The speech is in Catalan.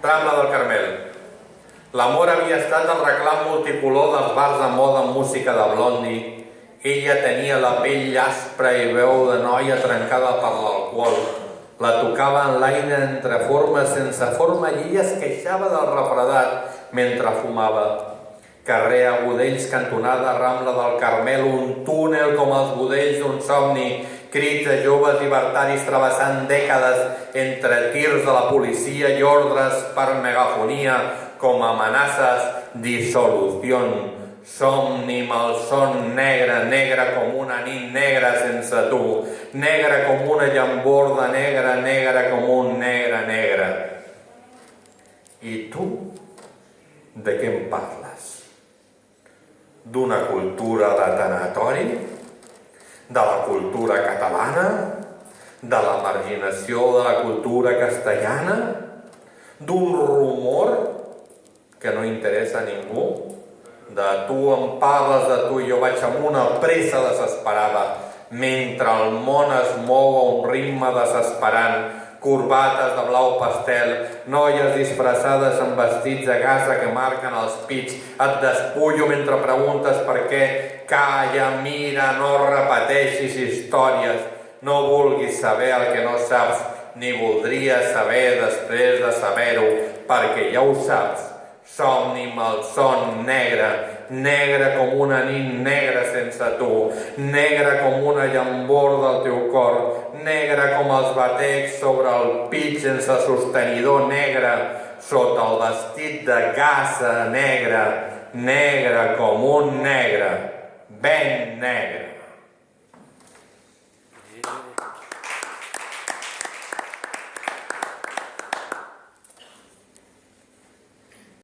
Rambla del Carmel. L'amor havia estat el reclam multicolor dels bars de moda amb música de Blondie. Ella tenia la pell aspra i veu de noia trencada per l'alcohol. La tocava en l'aire entre formes sense forma i ella es queixava del refredat mentre fumava. Carrer Agudells, cantonada Rambla del Carmel, un túnel com els budells d'un somni, crits de joves llibertaris travessant dècades entre tirs de la policia i ordres per megafonia com amenaces, dissolució, somni, malson, negre, negre com una nit negra sense tu, negre com una llamborda negra, negre com un negre, negre. I tu, de què em parles? D'una cultura de tanatori? De la cultura catalana? De la marginació de la cultura castellana? D'un rumor que no interessa a ningú? De tu em parles, de tu i jo vaig amb una pressa desesperada, mentre el món es mou a un ritme desesperant, corbates de blau pastel, noies disfressades amb vestits de gasa que marquen els pits, et despullo mentre preguntes per què, calla, mira, no repeteixis històries, no vulguis saber el que no saps, ni voldries saber després de saber-ho, perquè ja ho saps. Somni, malson, negre, negre com una nit negra sense tu, negre com una llambor del teu cor, negre com els batecs sobre el pit sense sostenidor, negre, sota el vestit de gasa negre, negre com un negre, ben negre.